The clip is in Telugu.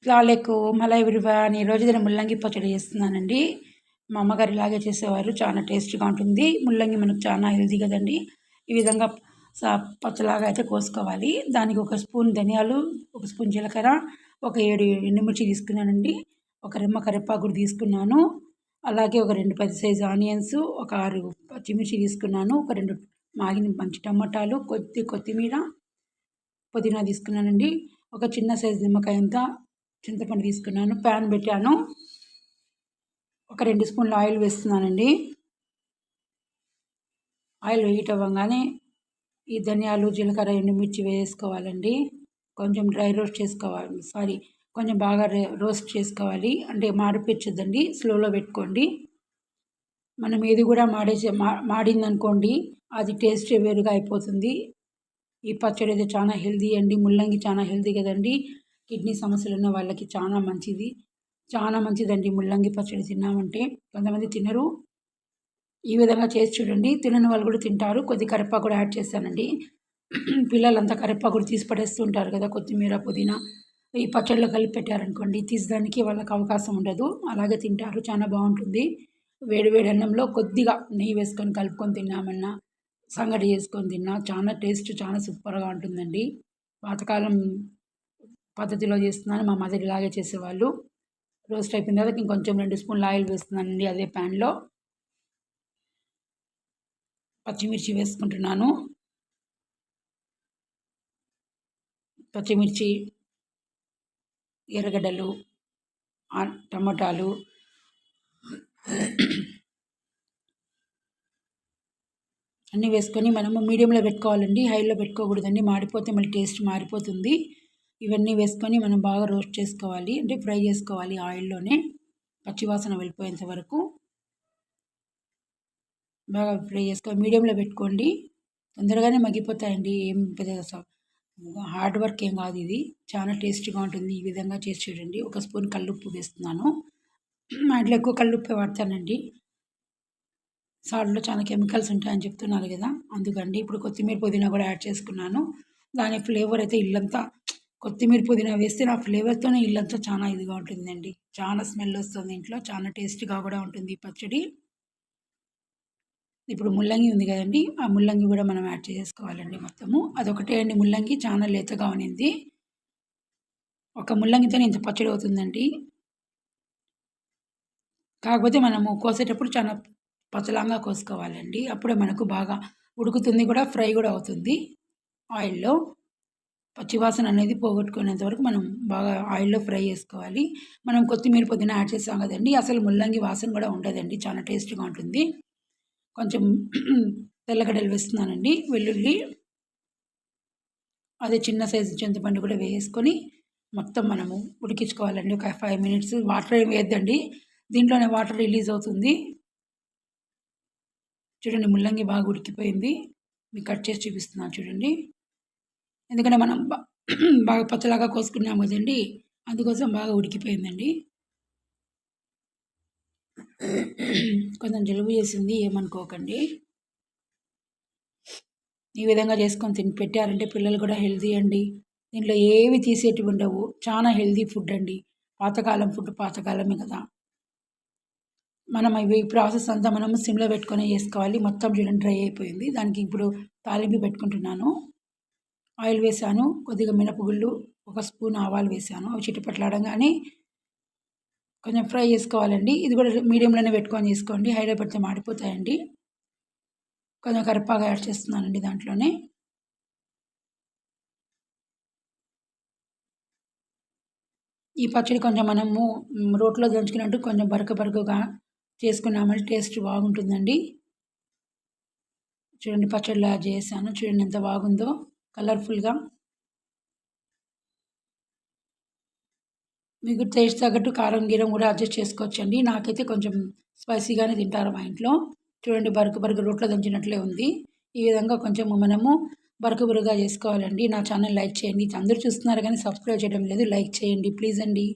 అస్సలాముఅలైకుం. Hello everyone. ఈరోజు నేను ముల్లంగి పచ్చడి చేస్తున్నానండి. మా అమ్మగారు ఇలాగే చేసేవారు. చాలా టేస్ట్‌గా ఉంటుంది. ముల్లంగి మనకు చాలా హెల్తీ కదండీ. ఈ విధంగా పచ్చలాగా అయితే కోసుకోవాలి. దానికి ఒక స్పూన్ ధనియాలు, ఒక స్పూన్ జీలకర్ర, ఒక 7 ఎండుమిర్చి తీసుకున్నానండి. ఒక రెమ్మ కరివేపాకు కూడా తీసుకున్నాను. అలాగే ఒక 2 పెద్ద సైజు ఆనియన్స్, ఒక 6 పచ్చిమిర్చి తీసుకున్నాను. ఒక 2 మాగిన మంచి టమాటాలు, కొత్తిమీర, పుదీనా తీసుకున్నానండి. ఒక చిన్న సైజు నిమ్మకాయ అంతా చింతపండు తీసుకున్నాను. ప్యాన్ పెట్టాను. ఒక 2 స్పూన్ల ఆయిల్ వేస్తున్నానండి. ఆయిల్ హీట్ అవ్వగానే ఈ ధనియాలు, జీలకర్ర, ఎండుమిర్చి వేసుకోవాలండి. కొంచెం డ్రై రోస్ట్ చేసుకోవాలి. కొంచెం బాగా రోస్ట్ చేసుకోవాలి. అంటే మాడిపించొద్దండి, స్లోలో పెట్టుకోండి. మనం ఏది కూడా మాడిందనుకోండి అది టేస్ట్ వేరుగా అయిపోతుంది. ఈ పచ్చడి అయితే చాలా హెల్తీ అండి. ముల్లంగి చాలా హెల్తీ కదండి. కిడ్నీ సమస్యలు ఉన్న వాళ్ళకి చాలా మంచిది. చాలా మంచిదండి ముల్లంగి పచ్చడి తిన్నామంటే. కొంతమంది తినరు. ఈ విధంగా చేసి చూడండి. తినని వాళ్ళు కూడా తింటారు. కొద్ది కరివేపాకు కూడా యాడ్ చేశానండి. పిల్లలంతా కరివేపాకు కూడా తీసి పడేస్తూ ఉంటారు కదా. కొత్తిమీర, పుదీనా ఈ పచ్చడిలో కలిపి పెట్టారనుకోండి తీసడానికి వాళ్ళకి అవకాశం ఉండదు. అలాగే తింటారు. చాలా బాగుంటుంది. వేడి వేడి అన్నంలో కొద్దిగా నెయ్యి వేసుకొని కలుపుకొని తిన్నామన్నా, సంగటి చేసుకొని తిన్నా చాలా టేస్ట్ చాలా సూపర్గా ఉంటుందండి. పాతకాలం పద్ధతిలో చేస్తున్నాను. మా మదర్ ఇలాగే చేసేవాళ్ళు. రోస్ట్ అయిపోయిన తర్వాత ఇంకొంచెం 2 స్పూన్ల ఆయిల్ వేస్తున్నానండి. అదే ప్యాన్లో పచ్చిమిర్చి వేసుకుంటున్నాను. పచ్చిమిర్చి, ఎర్రగడ్డలు, టమాటాలు, అన్నీ వేసుకొని మనము మీడియంలో పెట్టుకోవాలండి. హైలో పెట్టుకోకూడదండి. మాడిపోతే మళ్ళీ టేస్ట్ మారిపోతుంది. ఇవన్నీ వేసుకొని మనం బాగా రోస్ట్ చేసుకోవాలి. అంటే ఫ్రై చేసుకోవాలి ఆయిల్లోనే పచ్చివాసన వెళ్ళిపోయేంత వరకు బాగా ఫ్రై చేసుకోవాలి. మీడియంలో పెట్టుకోండి. తొందరగానే మగ్గిపోతాయండి. ఏం పెద్ద హార్డ్ వర్క్ ఏం కాదు ఇది. చాలా టేస్టీగా ఉంటుంది. ఈ విధంగా చేసి చూడండి. ఒక స్పూన్ కల్లుప్పు వేస్తున్నాను. మా ఇంట్లో ఎక్కువ కల్లుప్పే వాడతానండి. సాల్ట్లో చాలా కెమికల్స్ ఉంటాయని చెప్తున్నారు కదా, అందుకండి. ఇప్పుడు కొత్తిమీర, పుదీనా కూడా యాడ్ చేసుకున్నాను. దాని ఫ్లేవర్ అయితే ఇల్లంతా కొత్తిమీర, పుదీనా వేస్తే నా ఫ్లేవర్తోనే ఇల్లంతా చాలా ఇదిగా ఉంటుందండి. చాలా స్మెల్ వస్తుంది ఇంట్లో. చాలా టేస్టీగా కూడా ఉంటుంది ఈ పచ్చడి. ఇప్పుడు ముల్లంగి ఉంది కదండి, ఆ ముల్లంగి కూడా మనం యాడ్ చేసుకోవాలండి మొత్తము. అదొకటే అండి ముల్లంగి చాలా లేతగా ఉన్నింది. ఒక ముల్లంగితోనే ఇంత పచ్చడి అవుతుందండి. కాకపోతే మనము కోసేటప్పుడు చాలా పతలాంగా కోసుకోవాలండి. అప్పుడే మనకు బాగా ఉడుకుతుంది కూడా, ఫ్రై కూడా అవుతుంది ఆయిల్లో. పచ్చివాసన అనేది పోగొట్టుకునేంత వరకు మనం బాగా ఆయిల్లో ఫ్రై చేసుకోవాలి. మనం కొత్తిమీర, పుదీనా యాడ్ చేసాం కదండి, అసలు ముల్లంగి వాసన కూడా ఉండదండి. చాలా టేస్ట్గా ఉంటుంది. కొంచెం తెల్లగడ్డలు వేస్తున్నానండి, వెల్లుల్లి, అదే చిన్న సైజు చింతపండు కూడా వేసుకొని మొత్తం మనము ఉడికించుకోవాలండి. ఒక 5 మినిట్స్. వాటర్ ఏమి వేయద్దండి, దీంట్లోనే వాటర్ రిలీజ్ అవుతుంది. చూడండి ముల్లంగి బాగా ఉడికిపోయింది. మీకు కట్ చేసి చూపిస్తున్నాను చూడండి. ఎందుకంటే మనం బాగా పచ్చలాగా కోసుకున్నాం కదండి, అందుకోసం బాగా ఉడికిపోయిందండి. కొంచెం జలుబు చేసింది, ఏమనుకోకండి. ఈ విధంగా చేసుకొని పెట్టారంటే పిల్లలు కూడా హెల్తీ అండి. దీంట్లో ఏవి తీసేటివి ఉండవు. చాలా హెల్తీ ఫుడ్ అండి. పాతకాలం ఫుడ్ పాతకాలమే కదా. మనం ఈ ప్రాసెస్ అంతా మనము సిమ్లో పెట్టుకొని చేసుకోవాలి. మొత్తం చూడండి డ్రై అయిపోయింది. దానికి ఇప్పుడు తాలింపు పెట్టుకుంటున్నాను. ఆయిల్ వేసాను, కొద్దిగా మినపగుళ్ళు, ఒక స్పూన్ ఆవాలు వేసాను. అవి చిటపట్లాడగానే కొంచెం ఫ్రై చేసుకోవాలండి. ఇది కూడా మీడియంలోనే పెట్టుకొని చేసుకోండి. హైలో పెడితే మాడిపోతాయండి. కొంచెం కరివేపాకు యాడ్ చేస్తున్నానండి దాంట్లోనే. ఈ పచ్చడి కొంచెం మనము రోట్లో దంచుకున్నట్టు కొంచెం బరకగా చేసుకున్నామంటే టేస్ట్ బాగుంటుందండి. చూడండి పచ్చడిలో యాడ్ చేశాను. చూడండి ఎంత బాగుందో కలర్ఫుల్గా. మీకు టేస్ట్ తగ్గట్టు కారం గీరం కూడా అడ్జస్ట్ చేసుకోవచ్చండి. నాకైతే కొంచెం స్పైసీగానే తింటారు మా ఇంట్లో. చూడండి బరక రోట్లో దంచినట్లే ఉంది. ఈ విధంగా కొంచెం మనము బరకగా చేసుకోవాలండి. నా ఛానల్ లైక్ చేయండి. అందరూ చూస్తున్నారు కానీ సబ్స్క్రైబ్ చేయడం లేదు. లైక్ చేయండి ప్లీజ్ అండి.